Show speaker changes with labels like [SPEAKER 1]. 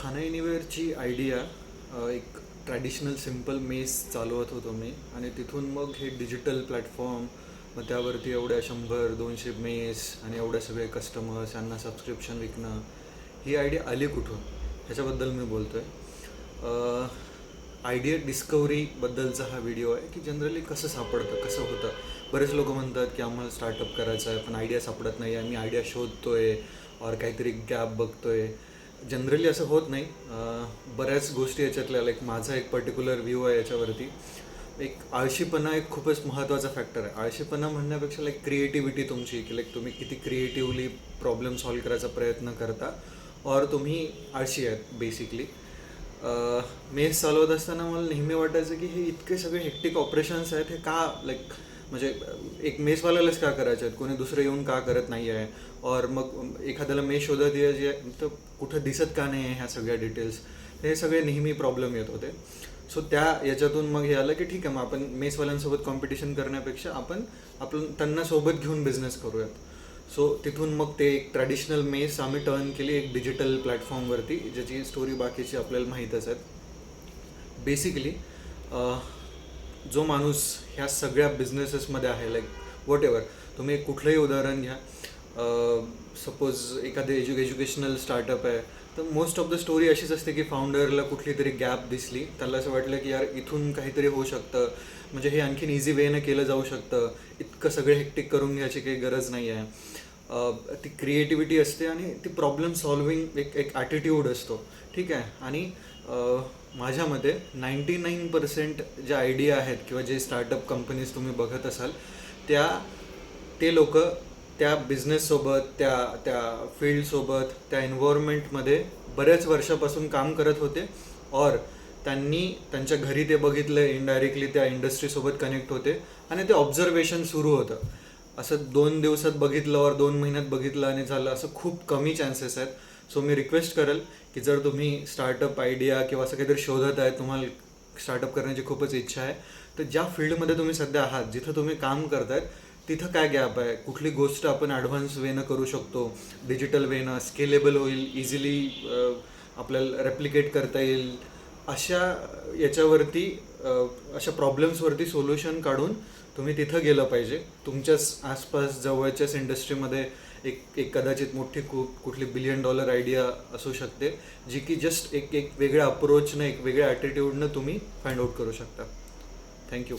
[SPEAKER 1] खाना एनिवेअरची आयडिया एक traditional simple mess चालवत होतो मी आणि तिथून मग हे डिजिटल प्लॅटफॉर्म, मग त्यावरती एवढ्या 100-200 मेस आणि एवढ्या सगळे कस्टमर्स यांना सबस्क्रिप्शन विकणं, ही आयडिया आली कुठून ह्याच्याबद्दल मी बोलतो आहे. आयडिया डिस्कवरीबद्दलचा हा व्हिडिओ आहे की जनरली कसं सापडतं, कसं होतं. बरेच लोक म्हणतात की आम्हाला स्टार्टअप करायचं आहे पण आयडिया सापडत नाही आहे, मी आयडिया शोधतो आहे और काहीतरी गॅप बघतो आहे. जनरली असं होत नाही. बऱ्याच गोष्टी याच्यातल्या, लाईक माझा एक पर्टिक्युलर व्ह्यू आहे याच्यावरती. एक आळशीपणा एक खूपच महत्त्वाचा फॅक्टर आहे. आळशीपणा म्हणण्यापेक्षा लाईक क्रिएटिव्हिटी तुमची, की लाईक तुम्ही किती क्रिएटिव्हली प्रॉब्लेम सॉल्व्ह करायचा प्रयत्न करता और तुम्ही आळशी आहेत बेसिकली. मेस चालवत असताना मला नेहमी वाटायचं की हे इतके सगळे हेक्टिक ऑपरेशन्स आहेत, हे का लाईक म्हणजे एक मेसवाल्यालाच का करायचे आहेत, कोणी दुसरं येऊन का करत नाही आहे. और मग एखाद्याला मेस शोधत यायची आहे तर कुठं दिसत का नाही आहे ह्या सगळ्या डिटेल्स. हे सगळे नेहमी प्रॉब्लेम येत होते. सो याच्यातून मग हे आलं की ठीक आहे, मग आपण मेसवाल्यांसोबत कॉम्पिटिशन करण्यापेक्षा आपण त्यांना सोबत घेऊन बिझनेस करूयात. सो तिथून मग ते एक ट्रॅडिशनल मेस आम्ही टर्न केली एक डिजिटल प्लॅटफॉर्मवरती, ज्याची स्टोरी बाकीची आपल्याला माहीतच आहेत. बेसिकली जो माणूस ह्या सगळ्या बिझनेसेसमध्ये आहे, लाईक वॉट एव्हर, तुम्ही कुठलंही उदाहरण घ्या. सपोज एखादे एज्युकेशनल स्टार्टअप आहे, तर मोस्ट ऑफ द स्टोरी अशीच असते की फाउंडरला कुठली तरी गॅप दिसली, त्याला असं वाटलं की यार इथून काहीतरी होऊ शकतं, म्हणजे हे आणखीन इझी वेनं केलं जाऊ शकतं, इतकं सगळे हेक्टिक करून घ्यायची काही गरज नाही आहे. ती क्रिएटिव्हिटी असते आणि ती प्रॉब्लेम सॉल्विंग एक ॲटिट्यूड असतो, ठीक आहे. आणि माझ्या मते 99% ज्या आयडिया आहेत किंवा जे स्टार्टअप कंपनीज तुम्ही बघत असाल, ते लोक त्या बिझनेससोबत, त्या फील्डसोबत, त्या एन्व्हायरमेंटमध्ये बऱ्याच वर्षापासून काम करत होते और त्यांनी त्यांच्या घरी ते बघितलं, इनडायरेक्टली त्या इंडस्ट्रीसोबत कनेक्ट होते आणि ते ऑब्झर्वेशन सुरू होतं. असं 2 दिवसात बघितलं और 2 महिन्यात बघितलं आणि झालं, असं खूप कमी चान्सेस आहेत. सो मी रिक्वेस्ट करेल की जर तुम्ही स्टार्टअप आयडिया किंवा असं काहीतरी शोधत आहे, तुम्हाला स्टार्टअप करण्याची खूपच इच्छा आहे, तर ज्या फील्डमध्ये तुम्ही सध्या आहात, जिथं तुम्ही काम करतायत, तिथं काय गॅप आहे, कुठली गोष्ट आपण ॲडव्हान्स वेनं करू शकतो, डिजिटल वेनं स्केलेबल होईल, इझिली आपल्याला रेप्लिकेट करता येईल, याच्यावरती अशा प्रॉब्लेम्सवरती सोल्युशन काढून तुम्ही तिथं गेलं पाहिजे. तुमच्याच आसपास जवळच्याच इंडस्ट्रीमध्ये एक कदाचित मोठी कुठली $1 बिलियन आयडिया असू शकते, जी की जस्ट एक वेगळ्या अप्रोचनं, एक वेगळ्या ॲटिट्यूडनं तुम्ही फाइंड आउट करू शकता. थँक्यू.